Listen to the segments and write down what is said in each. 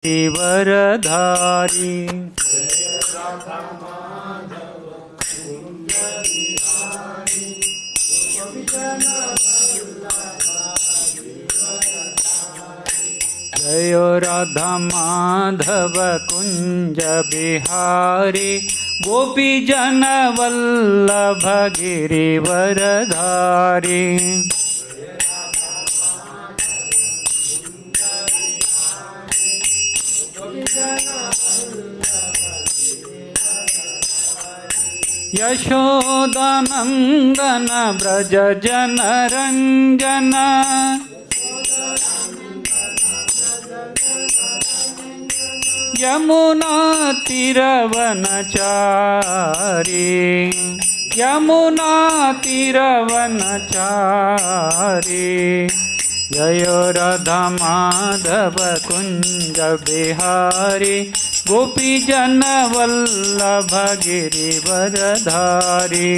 वरधारी। जय राधा माधव कुंज बिहारी, गोपी जन वल्लभ गिरिवरधारी। यशोदानंदन ब्रज जन रंजन, यमुना तीरवनचारी, यमुना तीरवनचारी। जय राधा माधव कुंज बिहारी, गोपी जन वल्लभ गिरिवरधारी।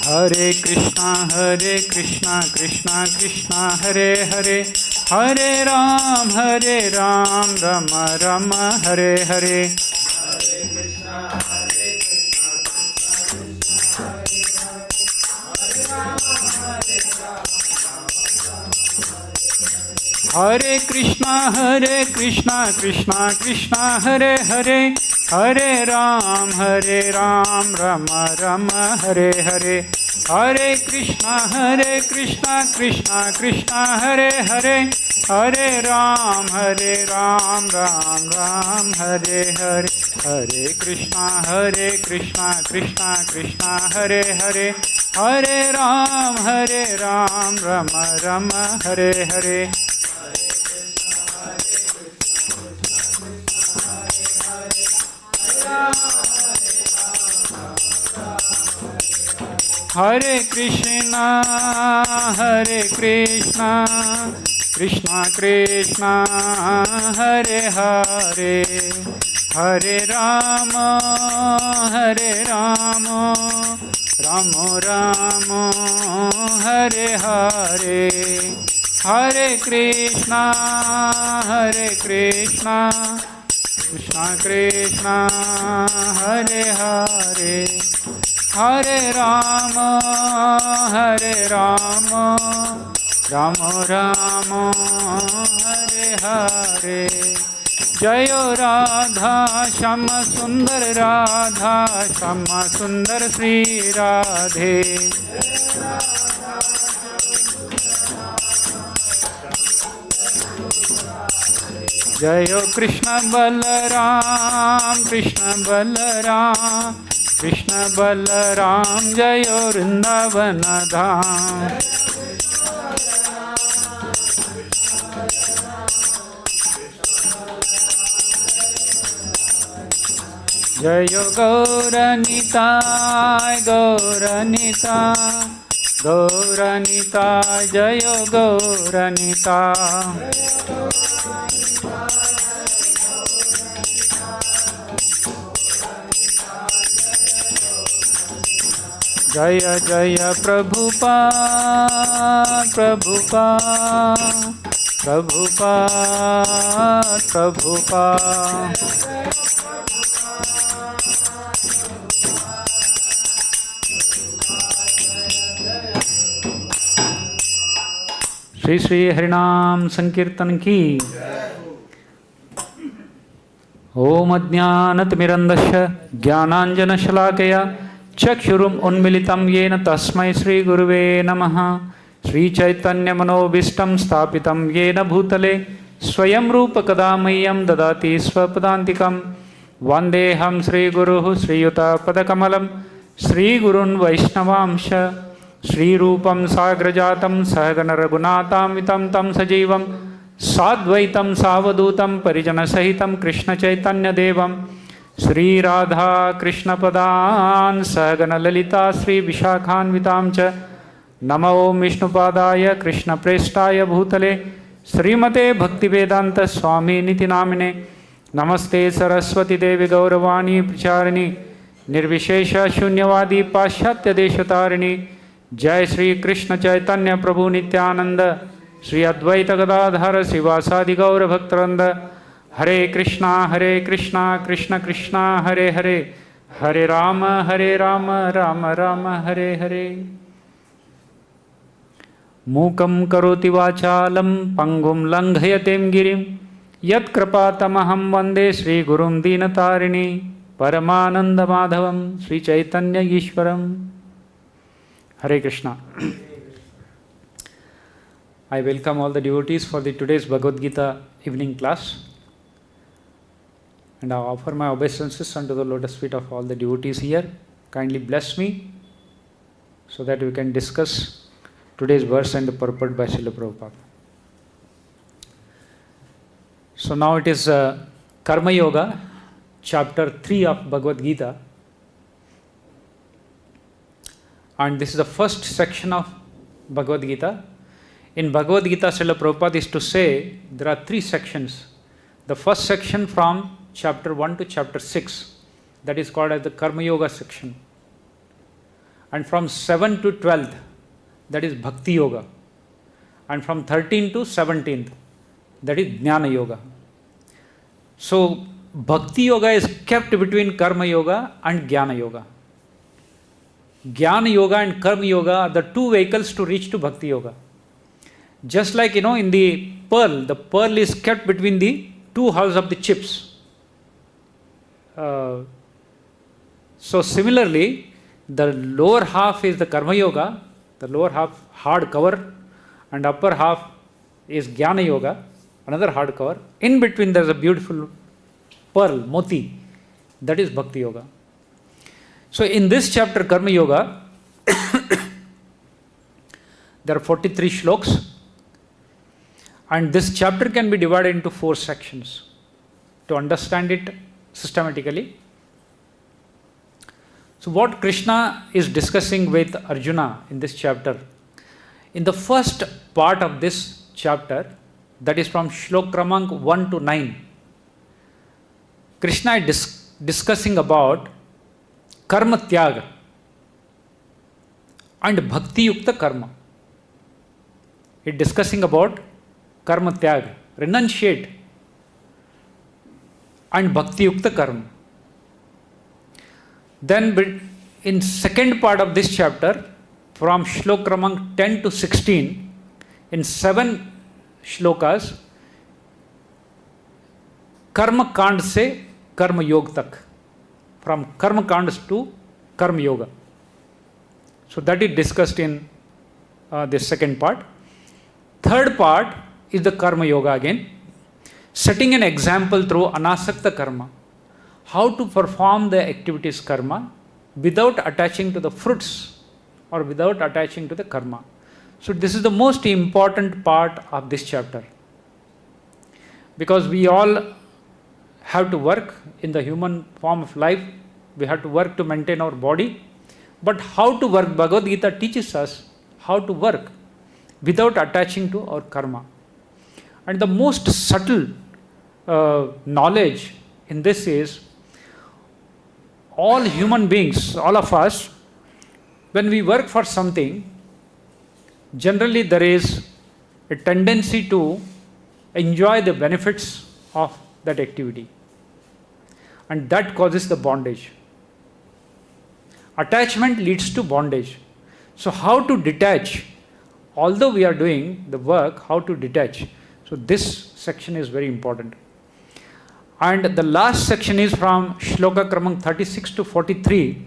हरे कृष्णा कृष्णा कृष्णा हरे हरे, हरे राम राम राम हरे हरे। हरे कृष्णा कृष्णा कृष्णा हरे हरे, हरे राम राम राम हरे हरे। हरे कृष्णा कृष्णा कृष्णा हरे हरे, हरे राम राम राम हरे हरे। हरे कृष्णा कृष्णा कृष्णा हरे हरे, हरे राम राम राम हरे हरे। हरे कृष्णा कृष्णा कृष्णा हरे हरे, हरे राम राम राम हरे हरे। हरे कृष्णा कृष्णा कृष्णा हरे हरे, हरे राम राम राम हरे हरे। जय राधा श्याम सुंदर, राधा श्याम सुंदर श्री राधे। जय कृष्ण बलराम कृष्ण बलराम, जय वृंदावन धाम। जय गौरनिताय गौरनिताय, जय गौरनिताय। जय जय प्रभुपाद प्रभुपाद। श्री श्री हरिनाम संकीर्तन की। ओम अज्ञानतिमिरन्धस्य ज्ञानाञ्जनशलाकया चक्षुरुम् उन्मिलितं येन तस्मै श्री गुरुवे नमः। श्री चैतन्य मनोभीष्टं स्थापितं येन भूतले स्वयं रूप कदा मह्यं ददाति स्वपदान्तिकं। वन्देऽहं श्रीगुरुः श्रीयुतपदकमलं, श्रीगुरुन् वैष्णवांश। श्रीरूपं साग्रजातं सहगण रघुनाथान्वितं तं सजीवं साद्वैतं सावधूतं परिजनसहितं कृष्णचैतन्यदेवं। श्रीराधा कृष्णपदान् सहगण ललिता श्रीविशाखान्वितां च। नमो विष्णुपादाय कृष्णप्रेष्ठाय भूतले श्रीमते भक्तिवेदांत स्वामी निति नामिने। नमस्ते सरस्वती देवी गौरवाणी प्रचारिणी निर्विशेष शून्यवादी पाश्चात्य देशतारिणी जय श्री कृष्ण चैतन्य प्रभु नित्यानंद श्री अद्वैत गदाधर शिवासादि गौर भक्तवृंद हरे कृष्णा कृष्ण कृष्णा हरे हरे हरे राम राम राम हरे हरे। मूकं करोति वाचालं पंगुं लंघयतें गिरिं यत्कृपातमहं वन्दे श्रीगुरुं दीनतारिणी परमानंद माधवं श्री चैतन्य ईश्वरम। Hare Krishna. I welcome all the devotees for the today's Bhagavad Gita evening class, and I offer my obeisances unto the lotus feet of all the devotees here. Kindly bless me so that we can discuss today's verse and the purport by Srila Prabhupada. So now it is Karma Yoga, chapter 3 of Bhagavad Gita. And this is the first section of Bhagavad Gita. In Bhagavad Gita, Srila Prabhupada is to say there are 3 sections. The first section from chapter 1 to chapter 6, that is called as the Karma Yoga section. And from 7 to 12th, that is Bhakti Yoga. And from 13 to 17th, that is Jnana Yoga. So, Bhakti Yoga is kept between Karma Yoga and Jnana Yoga. Jnana Yoga and Karma Yoga are the 2 vehicles to reach to Bhakti Yoga. Just like, in the pearl is kept between the 2 halves of the chips. So similarly, the lower half is the Karma Yoga, the lower half hard cover, and upper half is Jnana Yoga, another hard cover. In between there is a beautiful pearl, moti, that is Bhakti Yoga. So in this chapter, Karma Yoga, there are 43 shloks, and this chapter can be divided into 4 sections to understand it systematically. So what Krishna is discussing with Arjuna in this chapter, in the first part of this chapter, that is from shlok Kramank 1 to 9, Krishna is discussing about karma tyaga and bhakti yukta karma. He is discussing about karma tyaga, renunciate, and bhakti yukta karma. Then in second part of this chapter, from shlok Kramank 10 to 16, in 7 shlokas, karma kand se karma yog tak, from karma kandas to karma yoga. So that is discussed in this second part. Third part is the karma yoga again, setting an example through anasakta karma, how to perform the activities karma without attaching to the fruits or without attaching to the karma. So this is the most important part of this chapter, because we all have to work in the human form of life. We have to work to maintain our body. But how to work, Bhagavad Gita teaches us how to work without attaching to our karma. And the most subtle knowledge in this is, all human beings, all of us, when we work for something, generally there is a tendency to enjoy the benefits of that activity, and that causes the bondage. Attachment leads to bondage. So how to detach? Although we are doing the work, how to detach? So this section is very important. And the last section is from shloka Kramank 36 to 43.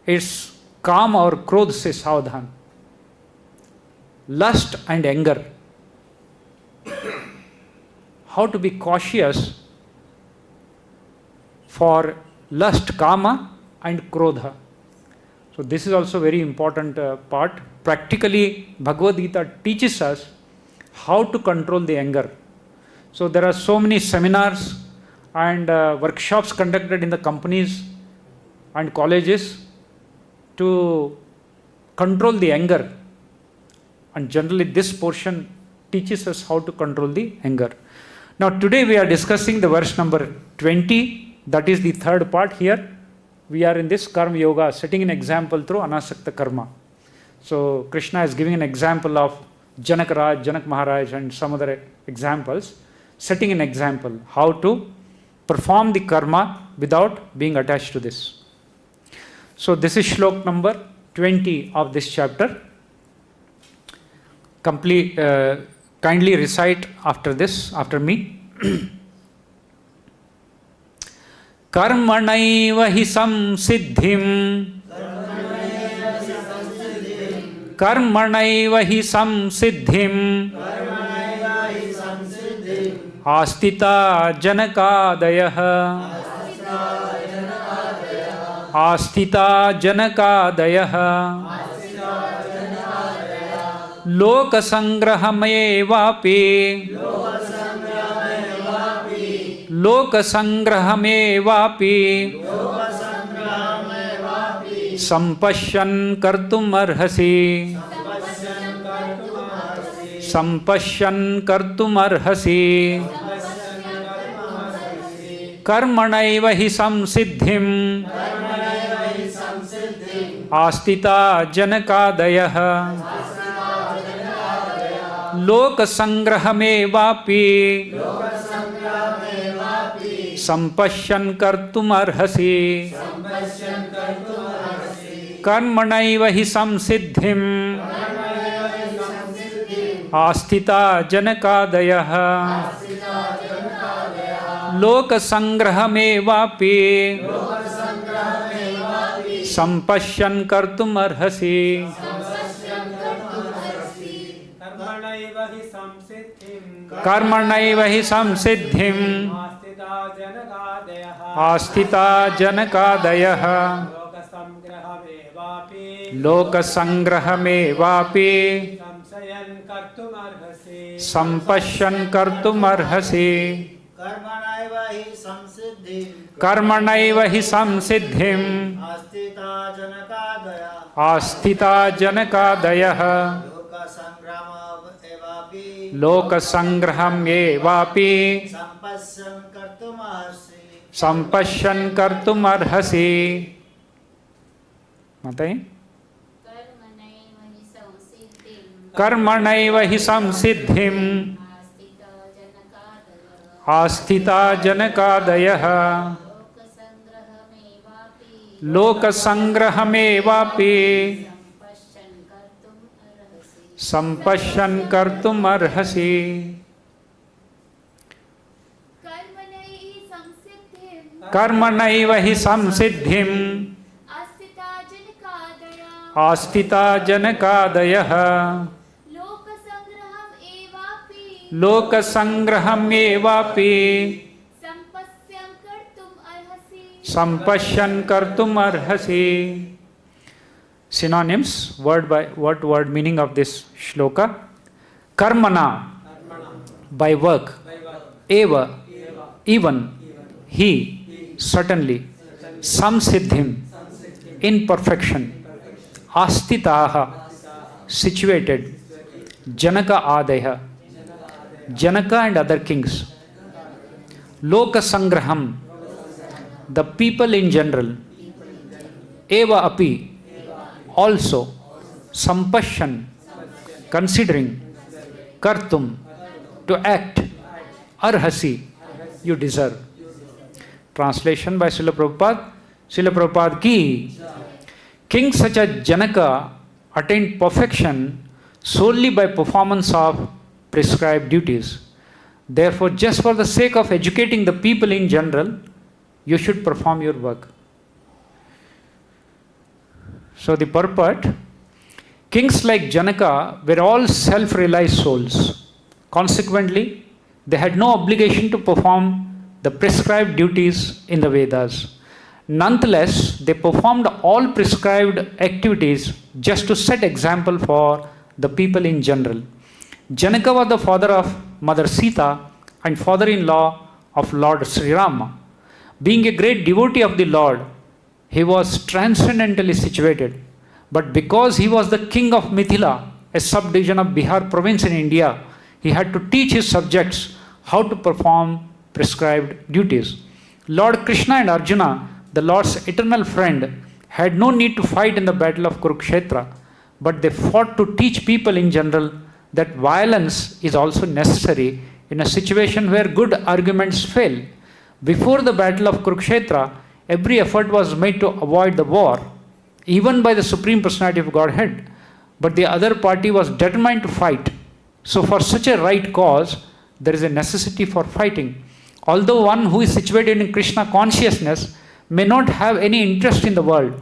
It's काम और क्रोध से सावधान, lust and anger. How to be cautious for lust, kama, and krodha. So this is also very important part. Practically, Bhagavad Gita teaches us how to control the anger. So there are so many seminars and workshops conducted in the companies and colleges to control the anger. And generally this portion teaches us how to control the anger. Now today we are discussing the verse number 20. That is the third part here. we are in this karma yoga, setting an example through anasakta karma. So Krishna is giving an example of Janaka-Raj, Janak Maharaj and some other examples, setting an example how to perform the karma without being attached to this. So this is shlok number 20 of this chapter. Kindly recite after this, after me. Karmaṇaiva hi saṁsiddhim. Karmaṇaiva hi saṁsiddhim. āsthitā janaka-ādayaḥ. āsthitā janaka-ādayaḥ. loka-saṅgraham evāpi. loka-saṅgraham evāpi. sampaśyan kartum arhasi. sampaśyan kartum arhasi. karmaṇaiva hi saṁsiddhim. āsthitā janaka-ādayaḥ. loka-saṅgraham evāpi. sampaśyan kartum arhasi. karmaṇaiva hi saṁsiddhim. āsthitā janaka-ādayaḥ. loka-saṅgraham evāpi. sampaśyan kartum arhasi. karmaṇaiva hi saṁsiddhim. āsthitā janaka-ādayaḥ. loka-saṅgraham evāpi. sampaśyan kartum arhasi. karmaṇaiva hi saṁsiddhim. āsthitā janaka-ādayaḥ. loka-saṅgraham evāpi. sampaśyan kartum arhasi. Mataji? karmaṇaiva hi saṁsiddhim. āsthitā janaka-ādayaḥ. loka-saṅgraham evāpi. sampaśyan kartum arhasi. karmaṇaiva hi saṁsiddhim. āsthitā janaka-ādayaḥ. loka-saṅgraham evāpi. sampaśyan kartum arhasi. Synonyms, word by word meaning of this shloka. Karmaṇā, by work. Eva, even. He, certainly. Saṁsiddhim, in perfection. Āsthitāḥ, situated. Janaka-ādayaḥ, Janaka and other kings. Loka-saṅgraham, the people in general. Evāpi, also. Sampaśyan, considering. Kartum, to act. Arhasi, you deserve. Translation by Srila Prabhupada. Srila Prabhupada ki, kings such as Janaka attained perfection solely by performance of prescribed duties. Therefore, just for the sake of educating the people in general, you should perform your work. So the purport, kings like Janaka were all self-realized souls. Consequently, they had no obligation to perform the prescribed duties in the Vedas. Nonetheless, they performed all prescribed activities just to set example for the people in general. Janaka was the father of Mother Sītā and father-in-law of Lord Śrī Rāma. Being a great devotee of the Lord, he was transcendentally situated. But because he was the king of Mithilā, a subdivision of Bihar province in India, he had to teach his subjects how to perform prescribed duties. Lord Kṛṣṇa and Arjuna the Lord's eternal friend, had no need to fight in the Battle of Kurukṣetra, but they fought to teach people in general that violence is also necessary in a situation where good arguments fail. Before the Battle of Kurukṣetra, every effort was made to avoid the war, even by the Supreme Personality of Godhead, but the other party was determined to fight. So for such a right cause, there is a necessity for fighting. Although one who is situated in Krishna consciousness may not have any interest in the world,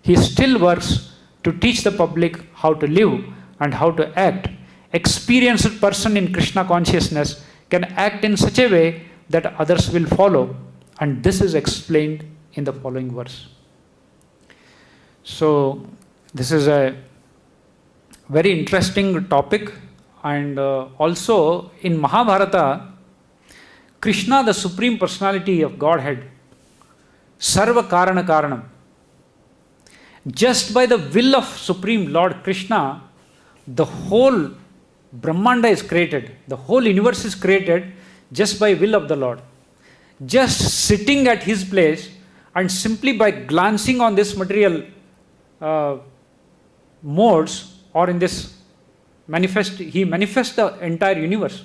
he still works to teach the public how to live and how to act. Experienced person in Krishna consciousness can act in such a way that others will follow, and this is explained in the following verse. So this is a very interesting topic, and also in Mahabharata, Krishna, the Supreme Personality of Godhead, Sarva Karana Karanam, just by the will of Supreme Lord Krishna, the whole Brahmanda is created, the whole universe is created just by will of the Lord. Just sitting at his place and simply by glancing on this material modes, or in this he manifests the entire universe.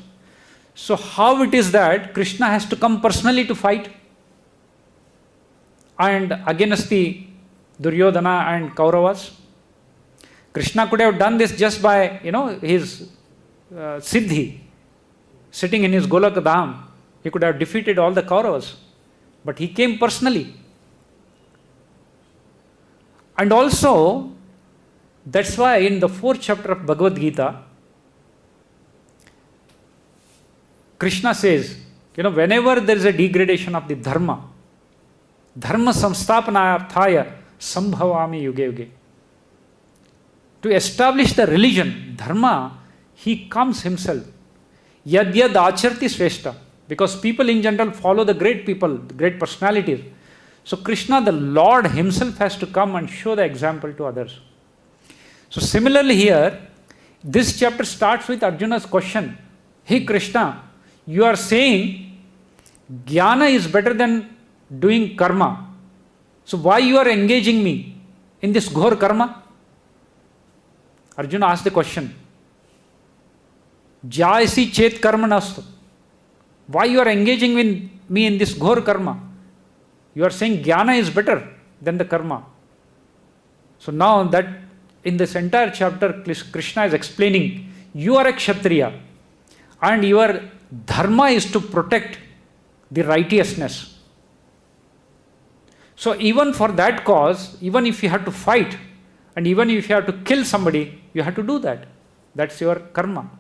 So how it is that Krishna has to come personally to fight and against the Duryodhana and Kauravas? Krishna could have done this just by, his siddhi, sitting in his Golakadham. He could have defeated all the Kauravas, but he came personally. And also, that's why in the 4th chapter of Bhagavad Gita, Krishna says, whenever there is a degradation of the dharma samsthapanarthaya sambhavami yuge yuge. To establish the religion, dharma, he comes himself. Yad yad acharti shrestha. Because people in general follow the great people, the great personalities. So Krishna, the Lord himself, has to come and show the example to others. So similarly here, this chapter starts with Arjuna's question. Hey Krishna, you are saying jnana is better than doing karma. So why you are engaging me in this ghor karma? Arjuna asked the question. Jayasi chet karma nastu. Why you are engaging with me in this ghor karma? You are saying jnana is better than the karma. So now that in this entire chapter, Krishna is explaining, you are a kshatriya and your dharma is to protect the righteousness. So even for that cause, even if you have to fight and even if you have to kill somebody, you have to do that. That's your karma.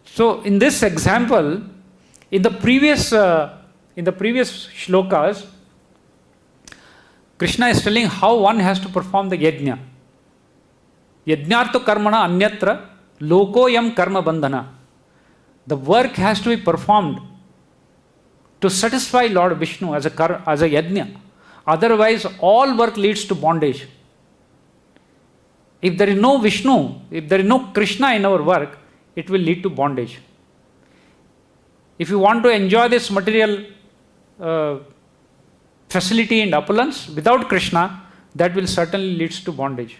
So in this example, in the previous shlokas, Krishna is telling how one has to perform the yajna. Yajnartha karmana anyatra lokoyam karma bandhana. The work has to be performed to satisfy Lord Vishnu as a yajna. Otherwise, all work leads to bondage. If there is no Vishnu, if there is no Krishna in our work, it will lead to bondage. If you want to enjoy this material facility and opulence without Krishna, that will certainly lead to bondage.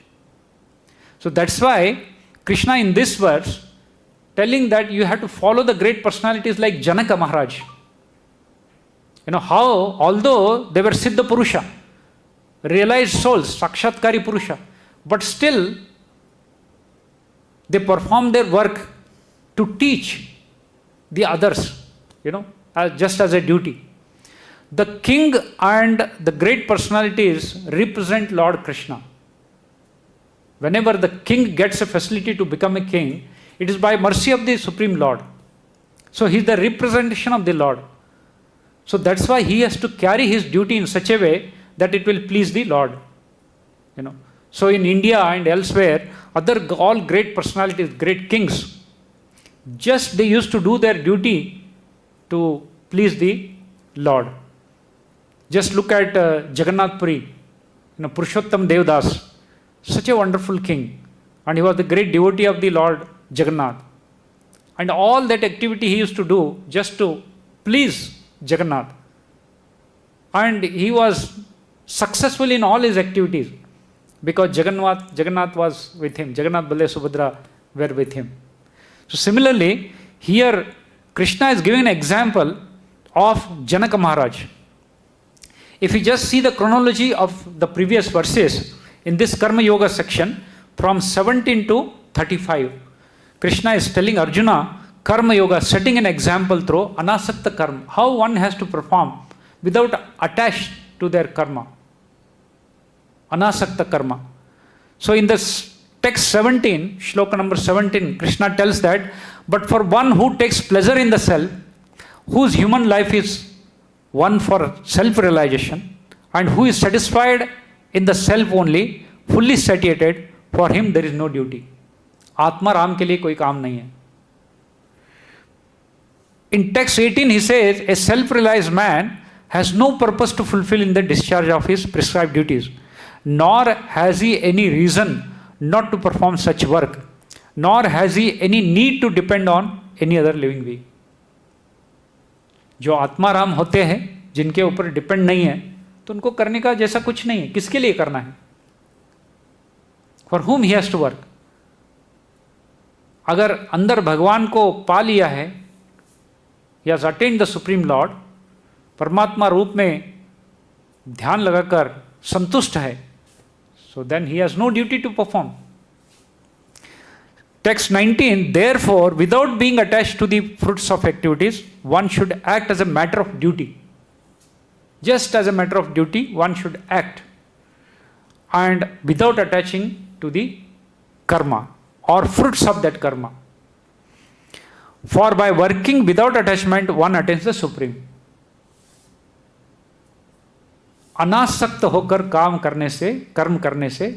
So that's why Krishna in this verse telling that you have to follow the great personalities like Janaka Maharaj. How, although they were Siddha Purusha, realized souls, Sakshatkari Purusha, but still they perform their work to teach the others, just as a duty. The king and the great personalities represent Lord Krishna. Whenever the king gets a facility to become a king, it is by mercy of the Supreme Lord. So he is the representation of the Lord. So that's why he has to carry his duty in such a way that it will please the Lord. So in India and elsewhere, all great personalities, great kings, just they used to do their duty to please the Lord. Just look at Jagannath Puri, Purushottam Devdas, such a wonderful king, and he was the great devotee of the Lord Jagannath. And all that activity he used to do just to please Jagannath. And he was successful in all his activities because Jagannath was with him. Jagannath, Baladev, Subhadra were with him. So similarly, here Krishna is giving an example of Janaka Maharaj. If you just see the chronology of the previous verses in this Karma Yoga section from 17 to 35, Krishna is telling Arjuna Karma Yoga, setting an example through anasakta karma, how one has to perform without attached to their karma. Anasakta karma. So in this text 17, shloka number 17, Krishna tells that, but for one who takes pleasure in the self, whose human life is one for self-realization, and who is satisfied in the self only, fully satiated, for him there is no duty. Atma Ram ke liye koi kaam nahi hai. In text 18, he says, a self-realized man has no purpose to fulfill in the discharge of his prescribed duties, nor has he any reason not to perform such work, nor has he any need to depend on any other living being. जो आत्मा राम होते हैं, जिनके ऊपर depend नहीं है, तो उनको करने का जैसा कुछ नहीं है. किसके लिए करना है? For whom he has to work. अगर अंदर भगवान को पा लिया है, he has attained the Supreme Lord, परमात्मा रूप में ध्यान लगाकर संतुष्ट है, so then he has no duty to perform. Text 19, therefore, without being attached to the fruits of activities, one should act as a matter of duty. Just as a matter of duty, one should act, and without attaching to the karma or fruits of that karma. For by working without attachment, one attains the Supreme. अनासक्त होकर काम करने से, कर्म करने से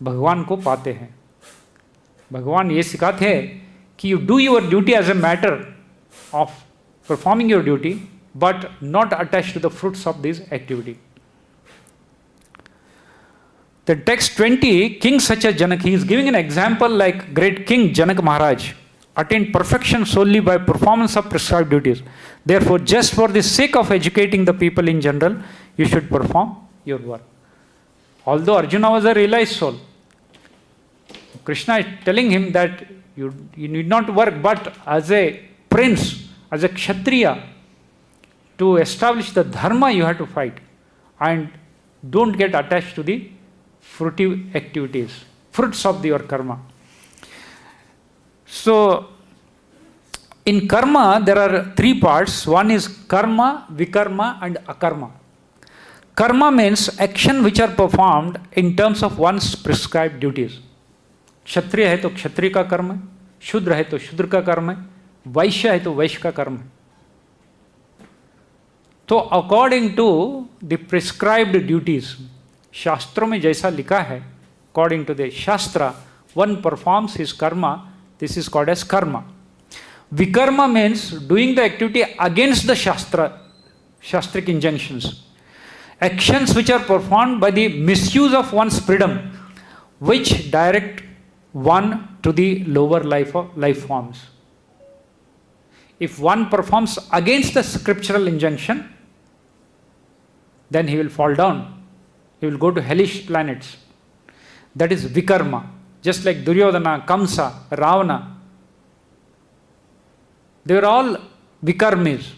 भगवान को पाते हैं. भगवान ये सिखाते हैं कि you do your duty as a matter of performing your duty, but not attached to the fruits of this activity. The text 20, king such as Janaka, he is giving an example like great king Janaka Maharaj attained perfection solely by performance of prescribed duties. Therefore, just for the sake of educating the people in general, you should perform your work. Although Arjuna was a realized soul, Krishna is telling him that you need not work, but as a prince, as a kshatriya, to establish the dharma you have to fight, and don't get attached to the fruitive activities, fruits of your karma. So, in karma, there are three parts. One is karma, vikarma, and akarma. Karma means action which are performed in terms of one's prescribed duties. क्षत्रिय है तो क्षत्रिय का कर्म है, शूद्र है तो शूद्र का कर्म है, वैश्य है तो वैश्य का कर्म है. तो according to the prescribed duties, शास्त्रों में जैसा लिखा है, according to the shastra, one performs his karma. This is called as karma. Vikarma means doing the activity against the shastric injunctions. Actions which are performed by the misuse of one's freedom, which direct one to the lower life forms. If one performs against the scriptural injunction, then he will fall down. He will go to hellish planets. That is vikarma. Just like Duryodhana, Kamsa, Ravana, they were all vikarmis,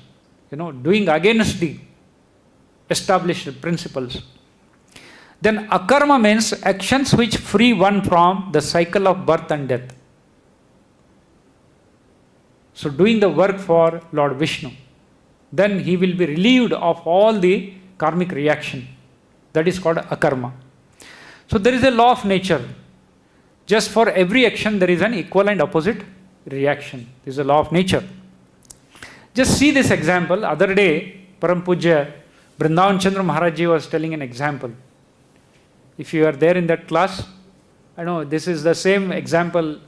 doing against the established principles. Then akarma means actions which free one from the cycle of birth and death. So doing the work for Lord Vishnu, then he will be relieved of all the karmic reaction. That is called akarma. So there is a law of nature. Just for every action, there is an equal and opposite reaction. This is a law of nature. Just see this example. Other day, Param Pujya Vrindavan Chandra Maharaj Ji was telling an example. If you are there in that class, I know this is the same example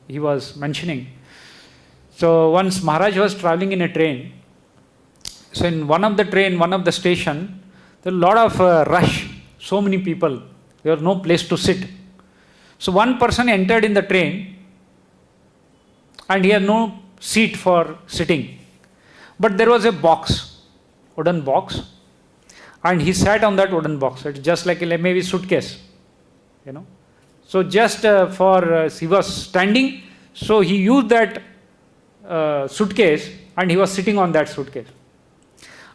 he was mentioning. So once Maharaj was traveling in a train. So in one of the station, there was a lot of rush. So many people. There was no place to sit. So one person entered in the train and he had no seat for sitting. But there was a box, wooden box. and he sat on that wooden box. It's just like maybe suitcase, So just he was standing, so he used that suitcase and he was sitting on that suitcase.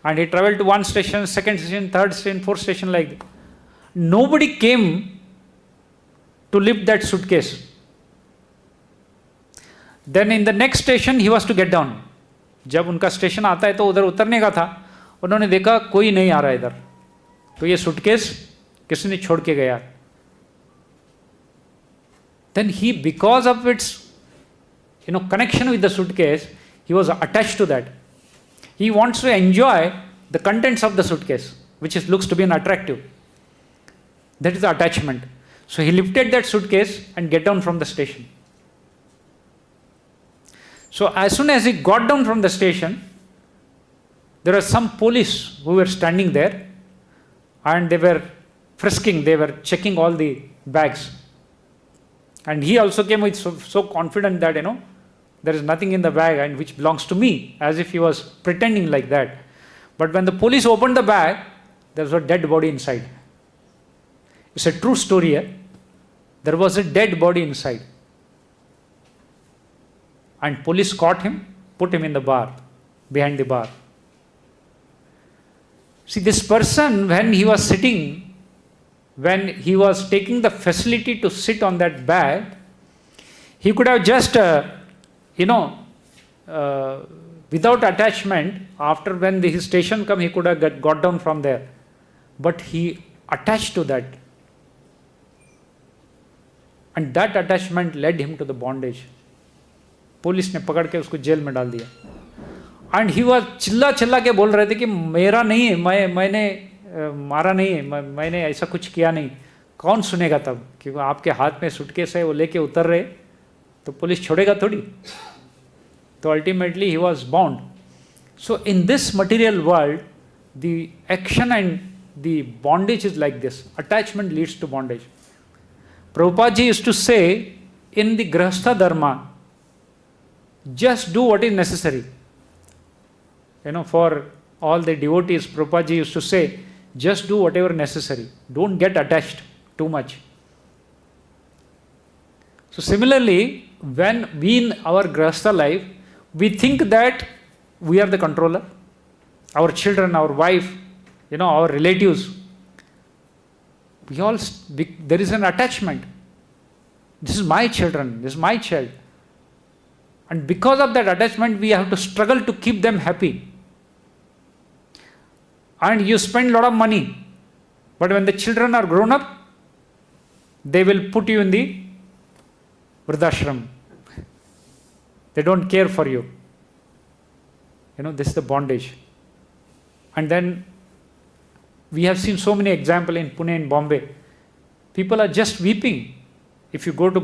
And he traveled to one station, second station, third station, fourth station like that. Nobody came to lift that suitcase. Then in the next station he was to get down. जब उनका station आता है तो उधर उतरने का था, उन्होंने देखा कोई नहीं आ रहा इधर, तो ये सूटकेस किसी ने छोड़ के गया. Then he, because of its connection with the suitcase, he was attached to that. He wants to enjoy the contents of the suitcase, which looks to be an attractive. That is the attachment. So he lifted that suitcase and get down from the station. So as soon as he got down from the station, there were some police who were standing there, and they were frisking, they were checking all the bags. And he also came with so confident that, there is nothing in the bag and which belongs to me, as if he was pretending like that. But when the police opened the bag, there was a dead body inside. It's a true story here. There was a dead body inside. And police caught him, put him in the bar, behind the bar. See, this person, when he was sitting, when he was taking the facility to sit on that bag, he could have just, without attachment, after when his station come, he could have got down from there. But he attached to that. And that attachment led him to the bondage. Police ने पकड़ के उसको jail में डाल दिया. And he was चिल्ला चिल्ला के बोल रहे थे कि मेरा नहीं है, मैंने मारा नहीं है, मैंने ऐसा कुछ किया नहीं. कौन सुनेगा तब, क्योंकि आपके हाथ में सूटकेस है, वो लेके उतर रहे, तो पुलिस छोड़ेगा थोड़ी. तो ultimately he was bound. So in this material world the action and the bondage is like this. Attachment leads to bondage. Prabhupada ji used to say, in the Grihastha Dharma, just do what is necessary. For all the devotees, Prabhupada ji used to say, just do whatever necessary. Don't get attached too much. So similarly, when we in our Grihastha life, we think that we are the controller. Our children, our wife, our relatives, there is an attachment. This is my children, this is my child. And because of that attachment, we have to struggle to keep them happy. And you spend a lot of money. But when the children are grown up, they will put you in the Vrindavan. They don't care for you. This is the bondage. And then we have seen so many examples in Pune and Bombay. People are just weeping. If you go to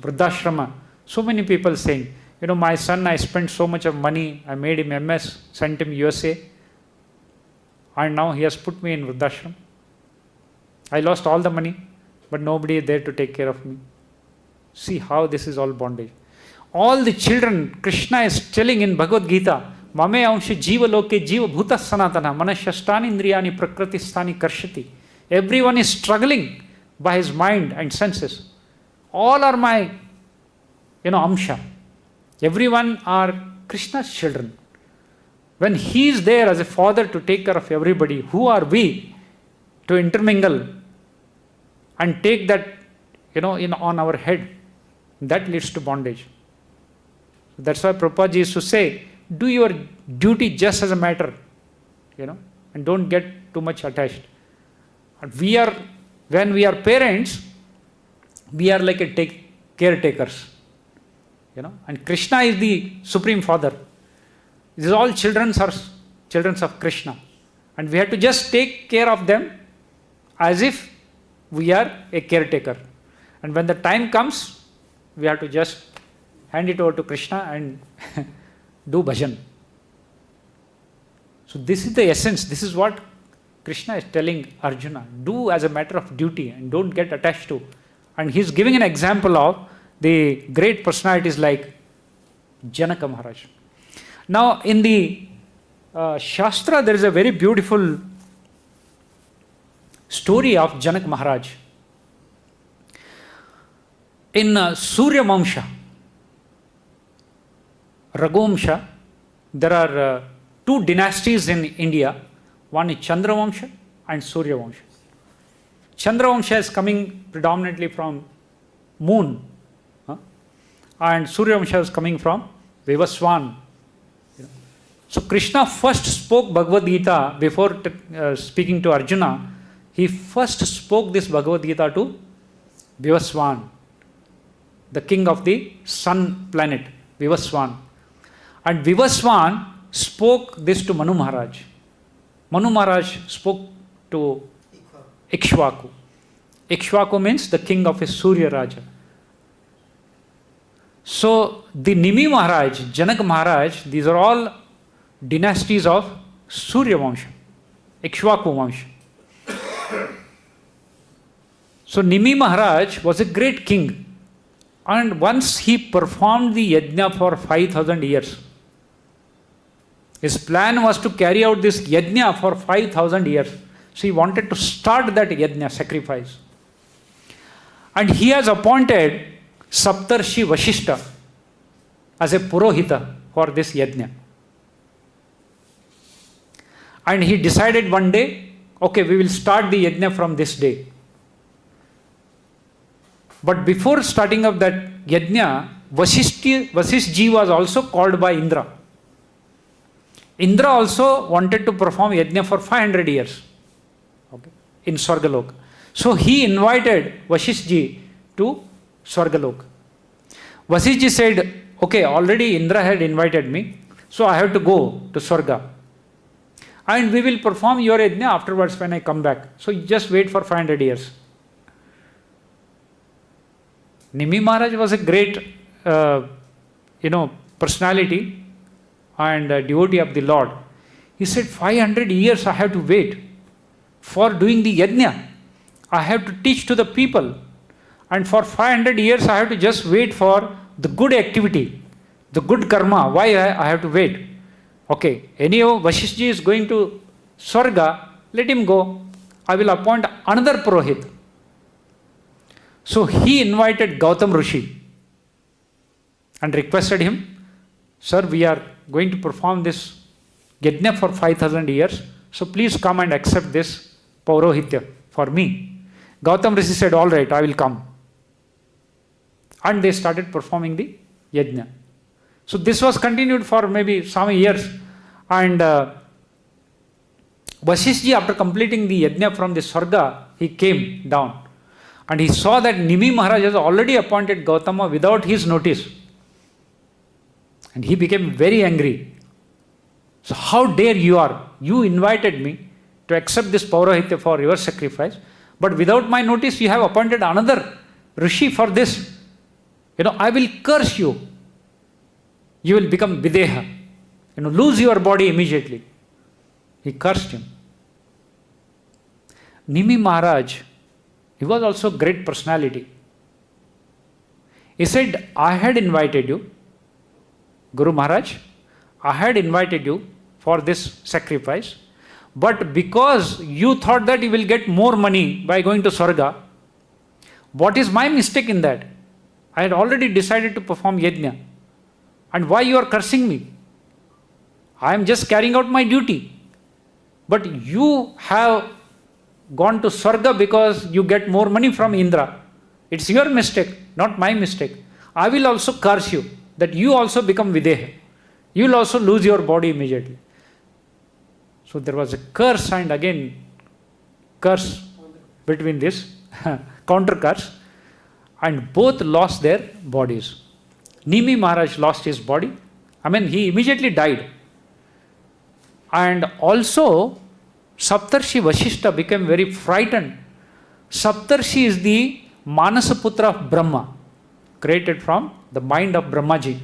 Vrindavan, so many people saying, my son, I spent so much of money, I made him MS, sent him USA, and now he has put me in Vrindavan. I lost all the money, but nobody is there to take care of me. See how this is all bondage. All the children, Krishna is telling in Bhagavad Gita, Mame amshi jiva loke jiva bhuta sanatana manashyastani indriyani prakritistani karshati. Everyone is struggling by his mind and senses. All are my, amsha. Everyone are Krishna's children. When he is there as a father to take care of everybody, who are we to intermingle and take that, on our head? That leads to bondage. That's why Prabhupada ji used to say, do your duty just as a matter, and don't get too much attached. And when we are parents, we are like caretakers, and Krishna is the Supreme Father. These are all children of Krishna, and we have to just take care of them as if we are a caretaker. And when the time comes, we have to just hand it over to Krishna and do bhajan. So this is the essence. This is what Krishna is telling Arjuna. Do as a matter of duty and don't get attached to. And he is giving an example of the great personalities like Janaka Maharaj. Now in the Shastra there is a very beautiful story of Janak Maharaj. In Surya Vamsha, Raghuvamsha, there are two dynasties in India. One is Chandra Vamsha and Surya Vamsha. Chandra Vamsha is coming predominantly from moon, and Surya Vamsha is coming from Vivaswan. So Krishna first spoke Bhagavad Gita before speaking to Arjuna. He first spoke this Bhagavad Gita to Vivaswan, the king of the sun planet, Vivaswan. And Vivaswan spoke this to Manu Maharaj. Manu Maharaj spoke to Ikshvaku. Ikshvaku means the king of his Surya Raja. So the Nimi Maharaj, Janak Maharaj, these are all dynasties of Surya Vamsha, Ikshvaku Vamsha. So Nimi Maharaj was a great king, and once he performed the yajna for 5,000 years. His plan was to carry out this yajna for 5,000 years. So he wanted to start that yajna, sacrifice. And he has appointed Saptarshi Vashishta as a Purohita for this yajna. And he decided one day, okay, we will start the yajna from this day. But before starting up that yajna, Vasishji was also called by Indra. Indra also wanted to perform yajna for 500 years, okay, in Swargaloka. So he invited Vasishji to Swargaloka. Vasishji said, okay, already Indra had invited me, so I have to go to Swarga. And we will perform your yajna afterwards when I come back. So you just wait for 500 years. Nimi Maharaj was a great, personality and devotee of the Lord. He said, 500 years I have to wait for doing the yajna. I have to teach to the people. And for 500 years I have to just wait for the good activity, the good karma. Why I have to wait? Okay, anyhow, Vasishji is going to Swarga, let him go. I will appoint another Purohit. So he invited Gautam Rishi and requested him, sir, we are going to perform this yajna for 5,000 years, so please come and accept this Paurohitya for me. Gautam Rishi said, all right, I will come. And they started performing the yajna. So this was continued for maybe some years. And Vasishji, after completing the yajna from the Swarga, he came down. And he saw that Nimi Maharaj has already appointed Gautama without his notice. And he became very angry. So how dare you are? You invited me to accept this Paurohitya for your sacrifice, but without my notice you have appointed another Rishi for this. I will curse you. You will become Videha. Lose your body immediately. He cursed him. Nimi Maharaj, he was also a great personality. He said, I had invited you, Guru Maharaj, I had invited you for this sacrifice, but because you thought that you will get more money by going to Swarga, what is my mistake in that? I had already decided to perform yajna. And why you are cursing me? I am just carrying out my duty. But you have gone to Swarga because you get more money from Indra. It's your mistake, not my mistake. I will also curse you, that you also become Videha. You will also lose your body immediately. So there was a curse and again curse between this, counter curse, and both lost their bodies. Nimi Maharaj lost his body. He immediately died. And also, Saptarshi Vashishta became very frightened. Saptarshi is the Manasaputra of Brahma, created from the mind of Brahmaji.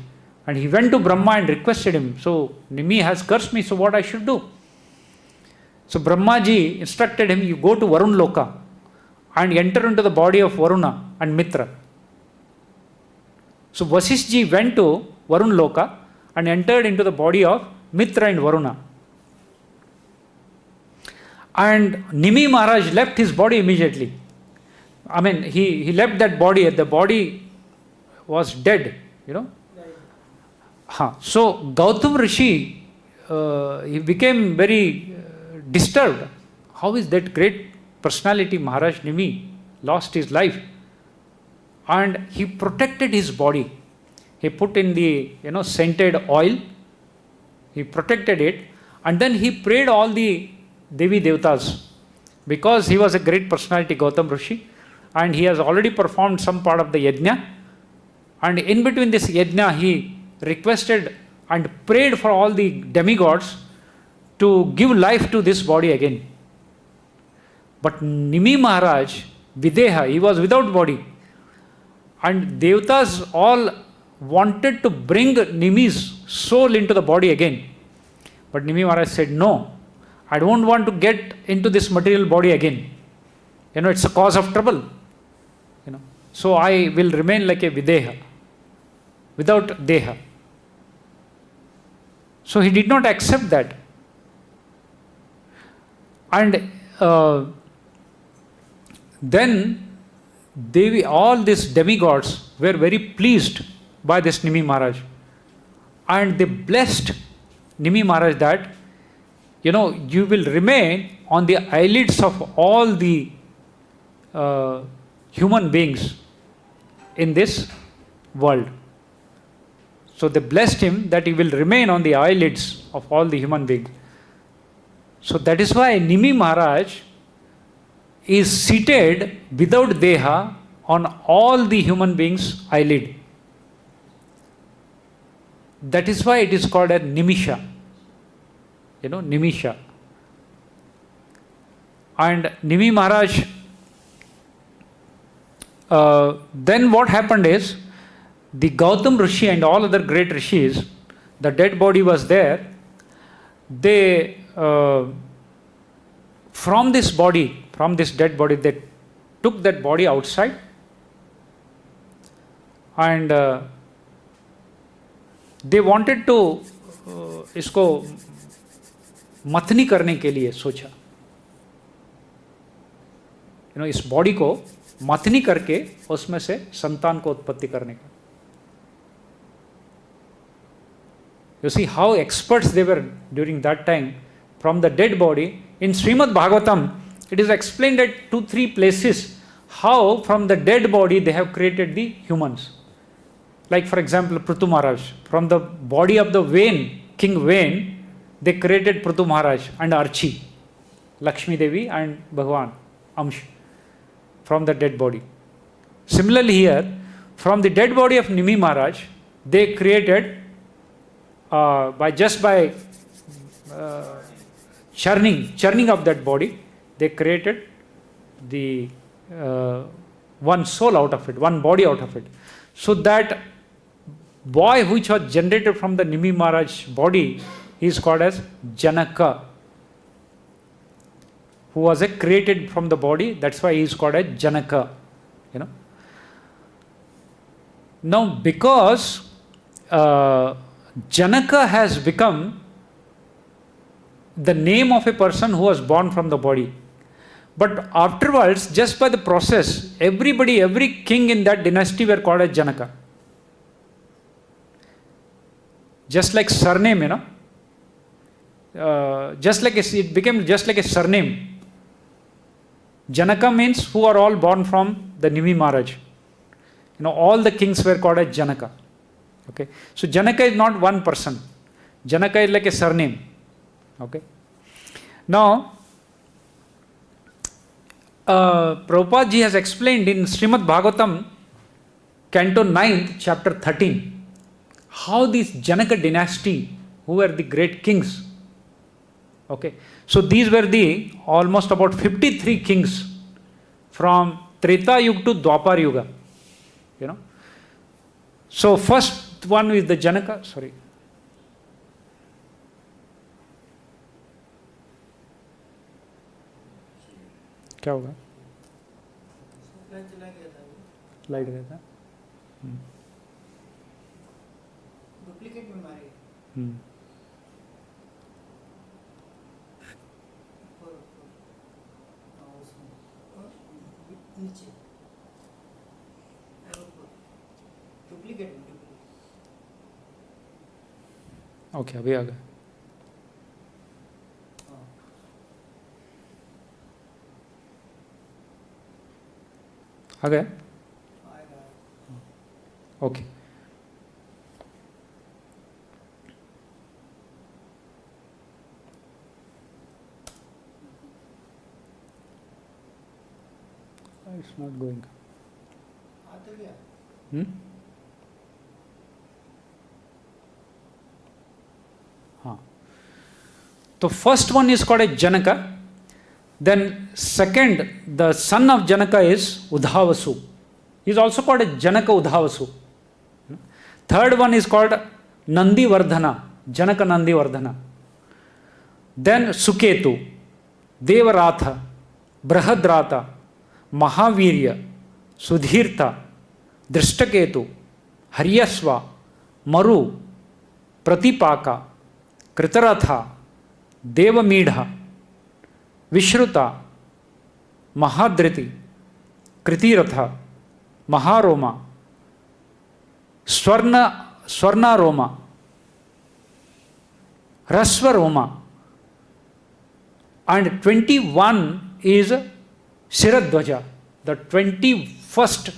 And he went to Brahma and requested him, so Nimi has cursed me, so what I should do? So Brahmaji instructed him, you go to Varun Loka and enter into the body of Varuna and Mitra. So Vasishji went to Varun Loka and entered into the body of Mitra and Varuna. And Nimi Maharaj left his body immediately. I mean, he left that body. The body was dead, So Gautam Rishi, he became very disturbed. How is that great personality, Maharaj Nimi, lost his life? And he protected his body. He put in the, scented oil. He protected it. And then he prayed all the Devi Devatas. Because he was a great personality, Gautam Rishi. And he has already performed some part of the yajna. And in between this yajna, he requested and prayed for all the demigods to give life to this body again. But Nimi Maharaj, Videha, he was without body. And Devatas all wanted to bring Nimi's soul into the body again. But Nimi Maharaj said, no, I don't want to get into this material body again. It's a cause of trouble. So I will remain like a Videha, without Deha. So he did not accept that. And then Devi, all these demigods were very pleased by this Nimi Maharaj. And they blessed Nimi Maharaj that, you will remain on the eyelids of all the human beings in this world. So they blessed him that he will remain on the eyelids of all the human beings. So that is why Nimi Maharaj is seated without Deha on all the human beings' eyelid. That is why it is called as Nimisha. Nimisha. And Nimi Maharaj, then what happened is, the Gautam Rishi and all other great rishis, the dead body was there. They, from this body, from this dead body, they took that body outside and they wanted to इसको मथनी करने के लिए सोचा, इस body को मथनी करके उसमें से संतान को उत्पत्ति करने का. You see how experts they were during that time from the dead body. In Srimad Bhagavatam, it is explained at 2-3 places how from the dead body they have created the humans. Like for example, Prithu Maharaj, from the body of the Vain, King Vain, they created Prithu Maharaj and Archi, Lakshmi Devi and Bhagavan, Amsh, from the dead body. Similarly here, from the dead body of Nimi Maharaj, they created by churning of that body, they created the one soul out of it, one body out of it. So that boy which was generated from the Nimi Maharaj body is called as Janaka, who was created from the body. That's why he is called as Janaka. Now because Janaka has become the name of a person who was born from the body. But afterwards, just by the process, every king in that dynasty were called as Janaka. Just like surname, it became just like a surname. Janaka means who are all born from the Nimi Maharaj. All the kings were called as Janaka. Okay, so Janaka is not one person. Janaka is like a surname. Okay. Now, Prabhupada ji has explained in Srimad Bhagavatam, Canto 9, Chapter 13, how this Janaka dynasty, who were the great kings. Okay, so these were the almost about 53 kings from Treta Yuga to Dwapar Yuga. So first one is the Janaka. Sorry. क्या होगा? Light गया था. Duplicate में मारे. नीचे duplicate okay अभी आ गए आ गए ओके it's not going हाँ तो first one is called a Janaka, then second the son of Janaka is Udhavasu, he is also called a Janaka Udhavasu. Third one is called Nandi Vardhana, Janaka Nandi Vardhana. Then Suketu, Devaratha, Brahadrata, Mahavirya, Sudhirta, Drishtaketu, Haryasva, Maru, Pratipaka, Kritaratha, Devamidha, Vishruta, Mahadriti, Kritiratha, Maharoma, Swarna Roma, Rasva Roma, and 21 is Shiradhvaja. The 21st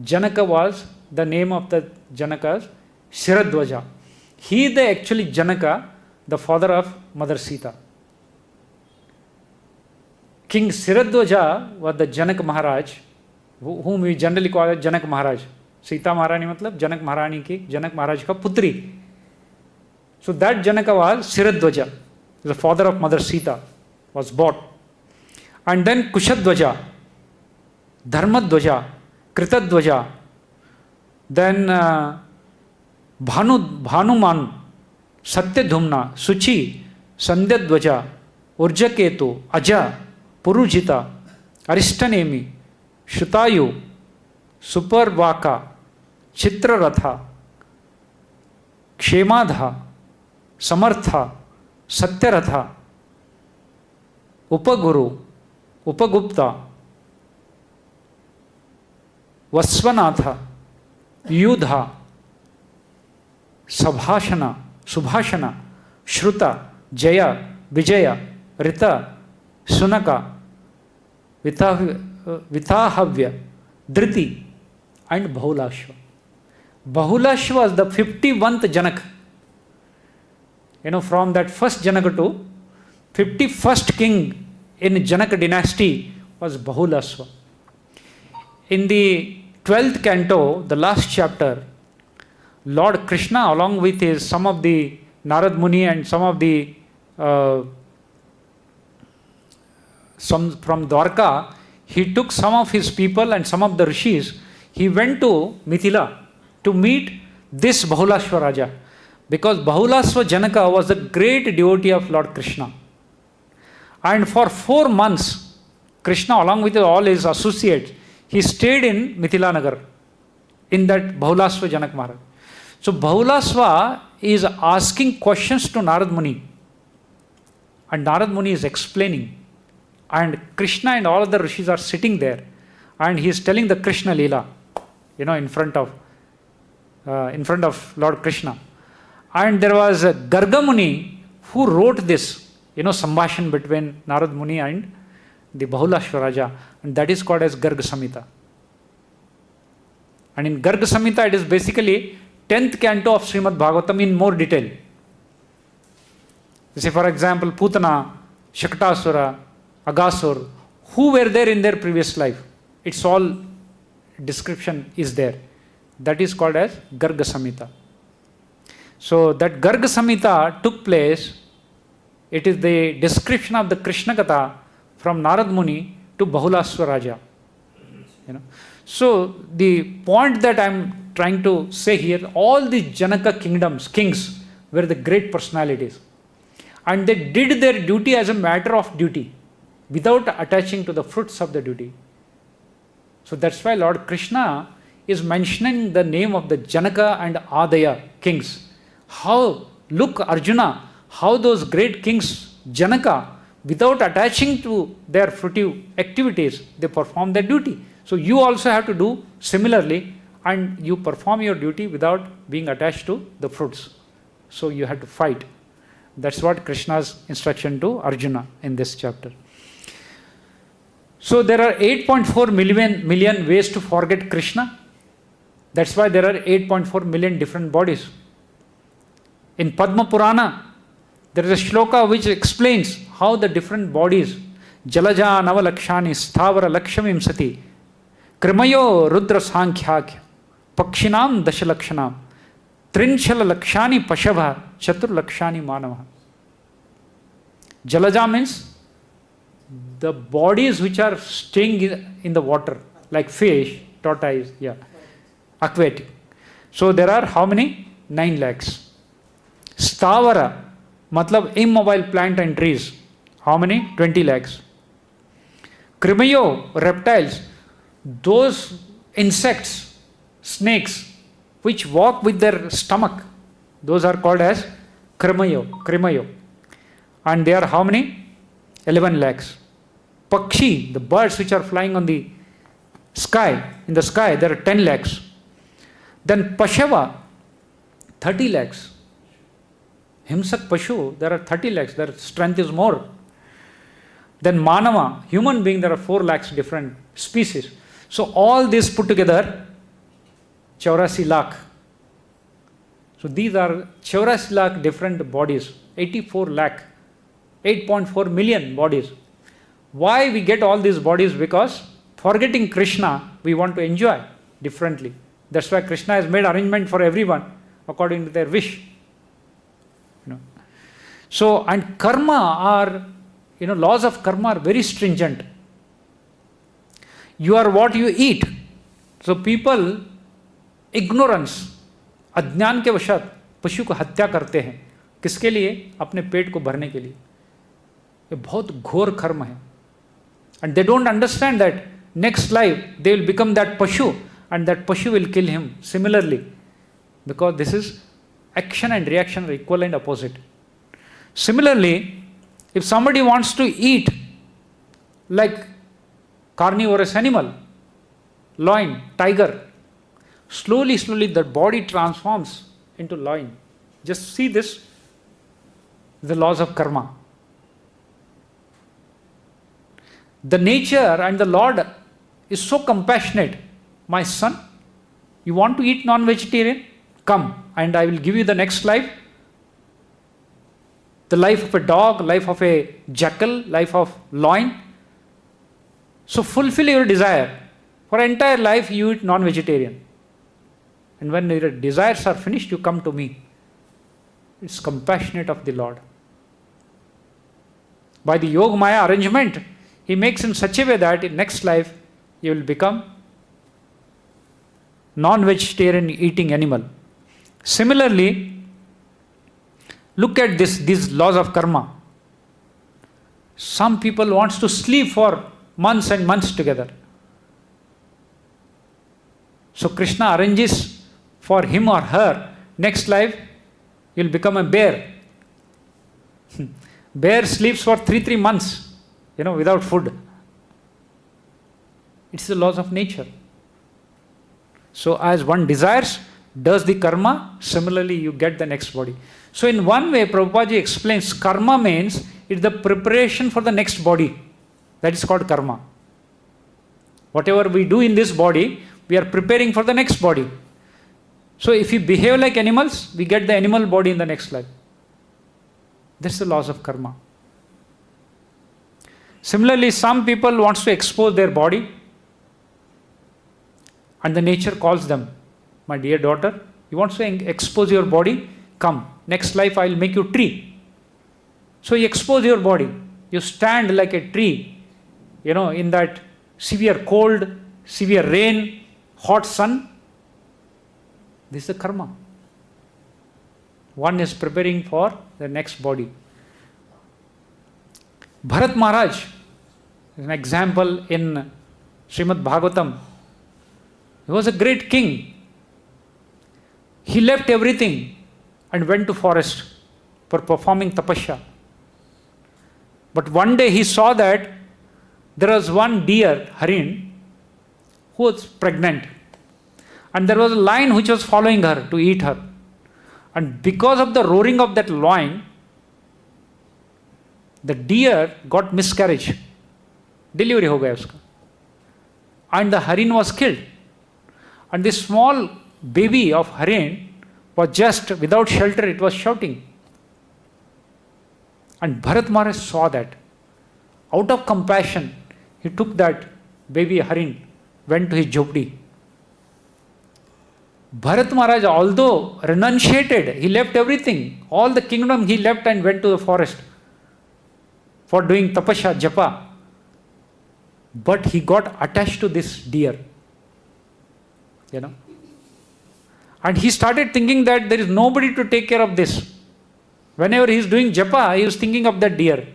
Janaka was the name of the Janakas, Shiradhvaja. He is the actually Janaka, the father of Mother Sītā. King Shiradhvaja was the Janak Maharaj, whom we generally call as Janak Maharaj. Sītā Maharani matlab Janak Maharani ki, Janak Maharaj ka putri. So that Janaka was Shiradhvaja, the father of Mother Sītā, was bought. And then Kushadhvaja, Dharmadhvaja, Kritadhvaja, then Bhanuman, Satyadhumna, Suchi, Sandhyadhvaja, Urjaketu, Aja, Purujita, Arishtanemi, Shutayu, Supervaka, Chitraratha, Kshemadha, Samartha, Satyaratha, Upaguru, Upagupta, Vasvanatha, Yudha, Subhashana, Shruta, Jaya, Vijaya, Rita, Sunaka, Vitahavya, Driti, and Bahulashva. Bahulashva was the 51st Janaka. From that first Janaka to 51st king in Janaka dynasty was Bahulashva. In the 12th canto, the last chapter, Lord Kṛṣṇa, along with some of the Narad Muni and some of the some from Dwarka, he took some of his people and some of the rishis. He went to Mithilā to meet this Bahulashva Raja, because Bahulashva Janaka was a great devotee of Lord Kṛṣṇa. And for 4 months, Kṛṣṇa, along with all his associates, he stayed in Mithilā Nagar, in that Bahulashva Janak Maharaj. So Bahulashva is asking questions to Narad Muni, and Narad Muni is explaining, and Kṛṣṇa and all other rishis are sitting there, and he is telling the Kṛṣṇa Leela, in front of Lord Kṛṣṇa. And there was a Garga Muni who wrote this, sampaśyan between Narad Muni and the Bahulashva Raja, and that is called as Garga Samhita. And in Garga Samhita, it is basically 10th canto of Srimad Bhagavatam in more detail. Say, for example, Putana, Shaktasura, Agasur, who were there in their previous life. It's all description is there. That is called as Garga Samhita. So that Garga Samhita took place. It is the description of the Krishna Katha from Narad Muni to Bahulashva Raja. So the point that I am trying to say here, all the Janaka kings were the great personalities. And they did their duty as a matter of duty, without attaching to the fruits of the duty. So that's why Lord Kṛṣṇa is mentioning the name of the Janaka and Ādayaḥ kings. How, look Arjuna, how those great kings, Janaka, without attaching to their fruitive activities, they perform their duty. So you also have to do similarly, and you perform your duty without being attached to the fruits. So you have to fight. That's what Krishna's instruction to Arjuna in this chapter. So there are 8.4 million ways to forget Krishna. That's why there are 8.4 million different bodies. In Padma Purana, there is a shloka which explains how the different bodies, Jalaja Navalakshani Sthavara Lakshamim Sati, Krimayo Rudra Sankhyakhya, Pakshinam Dashalakshanam, Trinchala Lakshani Pashava, Chatur Lakshani Manava. Jalaja means the bodies which are staying in the water, like fish, tortoise, aquatic. So there are how many? 9 lakhs. Sthavara, matlab immobile plant and trees. How many? 20 lakhs. Krimayo, reptiles, those insects, snakes, which walk with their stomach, those are called as krimayo. And they are how many? 11 lakhs. Pakshi, the birds which are flying on the sky, in the sky, there are 10 lakhs. Then Pashava, 30 lakhs. Himsak Pashu, there are 30 lakhs, their strength is more. Then Manava, human being, there are 4 lakhs different species. So all this put together, 84 lakh. So these are 84 lakh different bodies, 84 lakh, 8.4 million bodies. Why we get all these bodies? Because forgetting Krishna, we want to enjoy differently. That's why Krishna has made arrangement for everyone according to their wish. So, and karma are, laws of karma are very stringent. You are what you eat. So people, ignorance, अज्ञान के वशात पशु को हत्या करते हैं. किसके लिए? अपने पेट को भरने के लिए. ये बहुत घोर कर्म है. And they don't understand that next life they will become that pashu, and that pashu will kill him similarly, because this is action and reaction are equal and opposite. Similarly, if somebody wants to eat like carnivorous animal, lion, tiger, slowly the body transforms into lion. Just see this, the laws of karma. The nature and the Lord is so compassionate. My son, you want to eat non-vegetarian? Come, and I will give you the next life. The life of a dog, life of a jackal, life of lion. So fulfill your desire. For entire life you eat non-vegetarian. And when your desires are finished, you come to me. It's compassionate of the Lord. By the Yoga Maya arrangement, He makes in such a way that in next life you will become non-vegetarian eating animal. Similarly, look at these laws of karma. Some people wants to sleep for months and months together. So Krishna arranges for him or her, next life you'll become a bear. Bear sleeps for 3 months, without food. It's the laws of nature. So as one desires, does the karma, similarly you get the next body. So in one way, Prabhupada ji explains, karma means it's the preparation for the next body. That is called karma. Whatever we do in this body, we are preparing for the next body. So if we behave like animals, we get the animal body in the next life. That's the laws of karma. Similarly, some people wants to expose their body, and the nature calls them, my dear daughter, you want to expose your body? Come, next life I will make you tree. So you expose your body. You stand like a tree, in that severe cold, severe rain, hot sun. This is the karma. One is preparing for the next body. Bharat Maharaj is an example in Srimad Bhagavatam. He was a great king. He left everything and went to forest for performing tapasya. But one day he saw that there was one deer, harin, who was pregnant. And there was a lion which was following her to eat her. And because of the roaring of that lion, the deer got miscarriage. Delivery ho gaya uska. And the harin was killed. And this small baby of harin was just without shelter, it was shouting. And Bharat Maharaj saw that. Out of compassion, he took that baby harin, went to his jhopdi. Bharat Maharaj, although renunciated, he left everything. All the kingdom he left and went to the forest for doing tapasya, japa. But he got attached to this deer. And he started thinking that there is nobody to take care of this. Whenever he is doing japa, he is thinking of that deer.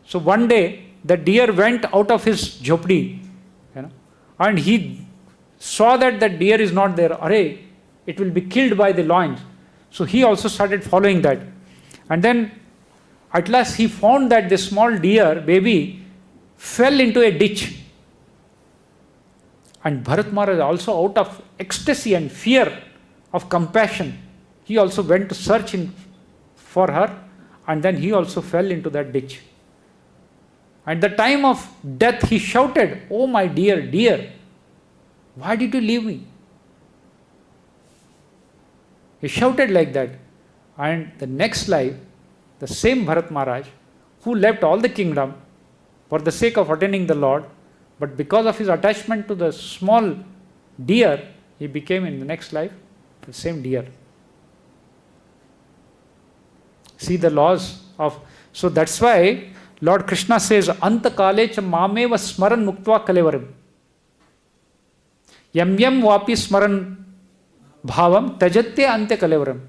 So one day, the deer went out of his jhopdi, and he saw that the deer is not there. Arey, it will be killed by the lions. So he also started following that. And then at last he found that this small deer baby fell into a ditch. And Bharat Maharaj, also out of ecstasy and fear of compassion, he also went to search for her, and then he also fell into that ditch. At the time of death, he shouted, "Oh my dear, dear, why did you leave me?" He shouted like that. And the next life, the same Bharat Maharaj, who left all the kingdom for the sake of attaining the Lord, but because of his attachment to the small deer, he became in the next life the same deer. See the laws of... So that's why Lord Krishna says, "Anta kale cha mameva smaran muktva kalevaram. Yam yam vapi smaran bhavam tajatya ante kalevaram."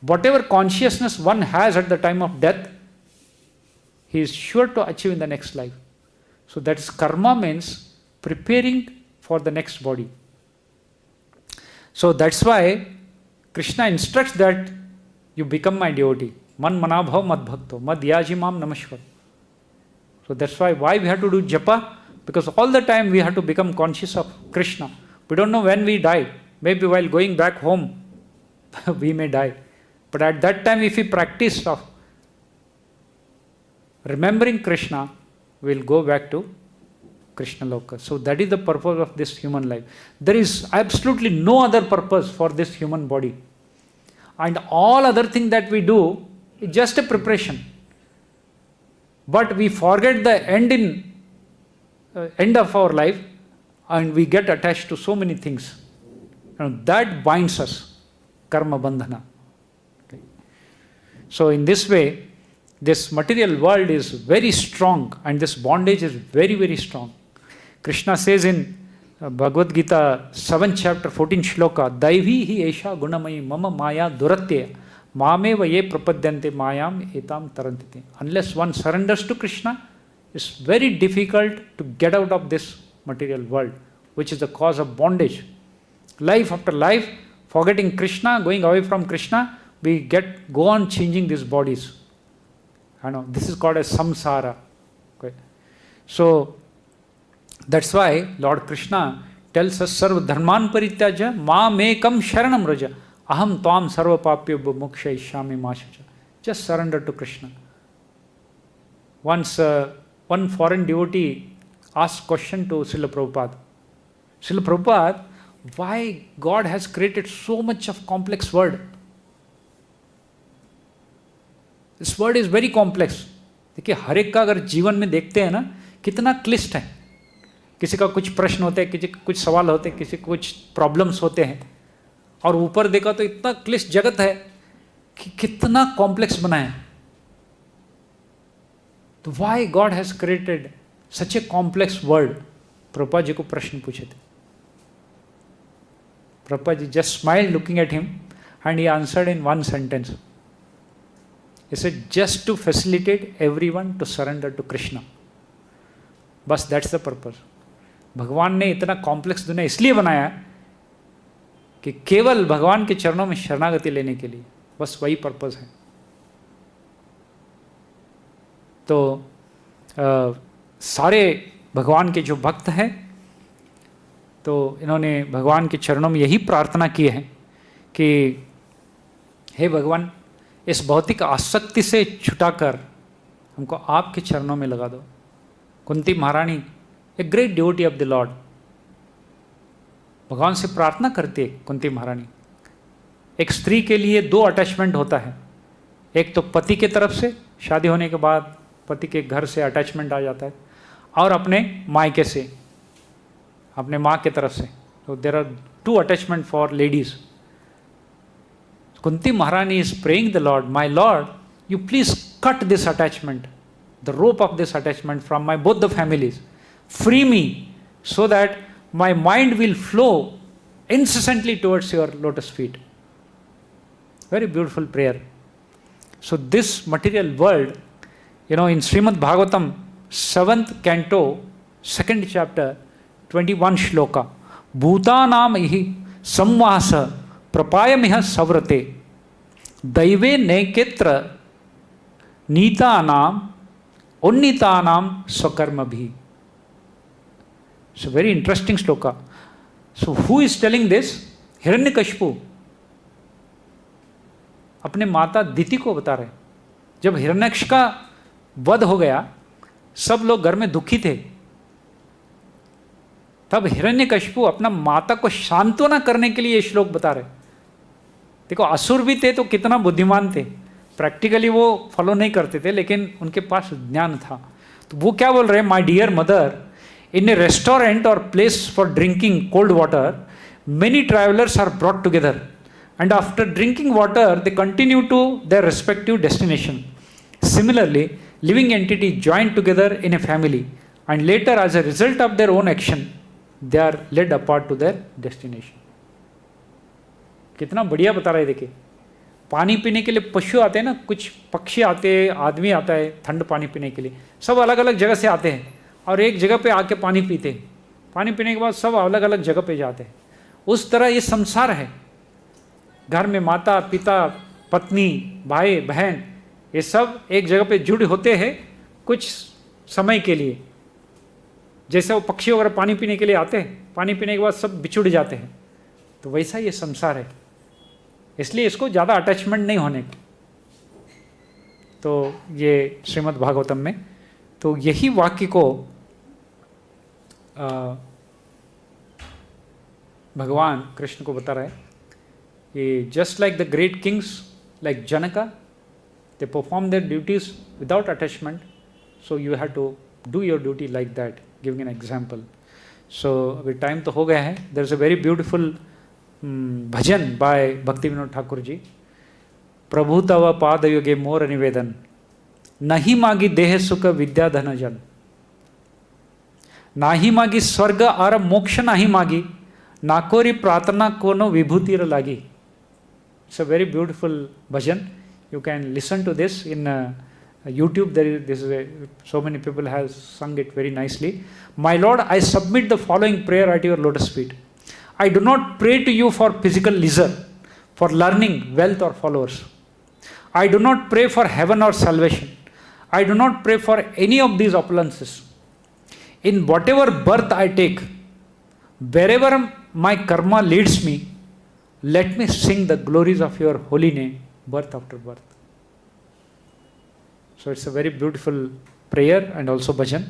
Whatever consciousness one has at the time of death, he is sure to achieve in the next life. So that's karma, means preparing for the next body. So that's why Krishna instructs that you become my devotee. Man manabhav mad bhakto, mad yajimam namashvar. So that's why we have to do japa, because all the time we have to become conscious of Krishna. We don't know when we die. Maybe while going back home, we may die. But at that time, if we practice of remembering Krishna, we will go back to Krishna loka. So that is the purpose of this human life. There is absolutely no other purpose for this human body. And all other things that we do is just a preparation. But we forget the end of our life, and we get attached to so many things. And that binds us, karma bandhana. Okay. So in this way, this material world is very strong, and this bondage is very, very strong. Krishna says in Bhagavad Gita 7th chapter 14th shloka, "Daivi hi esha gunamayi mama maya duratya mameva ye prapadyante mayam etam tarantite." Unless one surrenders to Krishna, it's very difficult to get out of this material world, which is the cause of bondage. Life after life, forgetting Krishna, going away from Krishna, we go on changing these bodies. I know this is called as samsara. Okay. So that's why Lord Krishna tells us, "Sarva dharman parityaja mam ekam sharanam raja aham tvam sarva papyo mukshayishyami mashacha." Just surrender to Krishna. Once one foreign devotee asked question to Srila Prabhupada. Srila Prabhupada, why God has created so much of complex world? This word is very complex. देखिए हर एक का अगर जीवन में देखते हैं ना, कितना क्लिष्ट है. किसी का कुछ प्रश्न होते हैं, किसी का कुछ सवाल होते हैं, किसी को कुछ प्रॉब्लम्स होते हैं, और ऊपर देखा तो इतना क्लिष्ट जगत है कि कितना कॉम्प्लेक्स बना है. तो why God has created such a complex world? Prabhupada ji को प्रश्न पूछे थे. Prabhupada ji just smiled looking at him and he answered in one sentence. He said, just to facilitate everyone to surrender to Krishna. बस that's the purpose. भगवान ने इतना complex दुनिया इसलिए बनाया कि केवल भगवान के चरणों में शरणागति लेने के लिए, बस वही पर्पस है. तो सारे भगवान के जो भक्त हैं, तो इन्होंने भगवान के चरणों में यही प्रार्थना की है कि हे भगवान, इस भौतिक आसक्ति से छुटाकर हमको आपके चरणों में लगा दो। कुंती महारानी, a great devotee of the Lord, भगवान से प्रार्थना करती है कुंती महारानी। एक स्त्री के लिए दो अटैचमेंट होता है, एक तो पति के तरफ से, शादी होने के बाद पति के घर से अटैचमेंट आ जाता है, और अपने मायके से, अपने माँ के तरफ से। तो there are two attachment for ladies. Kunti Maharani is praying the Lord, my Lord, you please cut this attachment, the rope of this attachment from my both the families. Free me so that my mind will flow incessantly towards your lotus feet. Very beautiful prayer. So this material world, in Srimad Bhagavatam, 7th canto, 2nd chapter, 21 shloka, Bhutanam ihi samvasa prapayamiha savrate daive neketra नीतानाम उन्नीतानाम स्वकर्म भी. So very interesting shloka. So who is telling this? Hiranyakashipu अपने माता दिति को बता रहे. जब हिरण्यक्ष का वध हो गया, सब लोग घर में दुखी थे, तब हिरण्यकशिपु अपना माता को सांत्वना करने के लिए ये श्लोक बता रहे. देखो, असुर भी थे तो कितना बुद्धिमान थे, प्रैक्टिकली वो फॉलो नहीं करते थे, लेकिन उनके पास ज्ञान था. तो वो क्या बोल रहे हैं? My dear mother, in a restaurant or place for drinking cold water, many travellers are brought together and after drinking water they continue to their respective destination. Similarly living entity join together in a family and later as a result of their own action they are led apart to their destination. कितना बढ़िया बता रहे. देखिए, पानी पीने के लिए पशु आते हैं ना, कुछ पक्षी आते हैं, आदमी आता है ठंड पानी पीने के लिए, सब अलग अलग जगह से आते हैं और एक जगह पे आके पानी पीते हैं. पानी पीने के बाद सब अलग अलग जगह पे जाते हैं. उस तरह ये संसार है. घर में माता पिता पत्नी भाई बहन ये सब एक जगह पे जुड़े होते हैं कुछ समय के लिए. जैसे वो पक्षी वगैरह पानी पीने के लिए आते हैं, पानी पीने के बाद सब बिछुड़ जाते हैं, तो वैसा ये संसार है. इसलिए इसको ज़्यादा अटैचमेंट नहीं होने की. तो ये श्रीमद् भागवतम में तो यही वाक्य को भगवान कृष्ण को बता रहा है कि just like the great kings like Janaka, they perform their duties without attachment, so you have to do your duty like that, giving an example. So अभी टाइम तो हो गया है. There is a very beautiful bhajan by Bhakti Vinoda Thakur ji. प्रभु तव पाद युगे मोर निवेदन, नहीं मागी देह सुख विद्या धन जन, नाही मागी स्वर्ग और मोक्ष नाही मागी, नाकोरी प्रार्थना कोनो विभूतिर लागी. It's a very beautiful bhajan. You can listen to this in YouTube. So many people have sung it very nicely. My Lord, I submit the following prayer at your lotus feet. I do not pray to you for physical leisure, for learning, wealth or followers. I do not pray for heaven or salvation. I do not pray for any of these opulences. In whatever birth I take, wherever my karma leads me, let me sing the glories of your holy name, birth after birth. So it's a very beautiful prayer and also bhajan.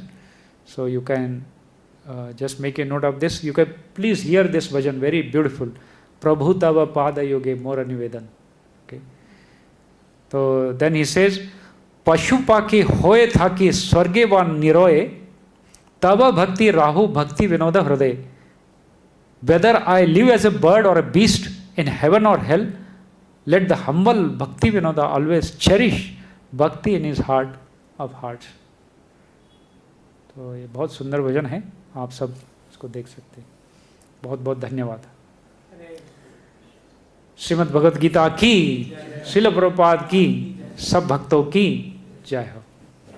So you can just make a note of this. You can please hear this bhajan, very beautiful. Prabhu tava pada yoge mora nivedan. Okay. So then he says, Pashu paki hoye thaki swarge van niroye, tava bhakti rahu bhakti vinoda hriday. Whether I live as a bird or a beast in heaven or hell, let the humble bhakti vinoda always cherish भक्ति इन is heart of hearts. तो ये बहुत सुंदर भजन है, आप सब इसको देख सकते हैं. बहुत बहुत धन्यवाद. श्रीमद् भगवद गीता की, श्रील प्रभुपाद की, सब भक्तों की जय हो.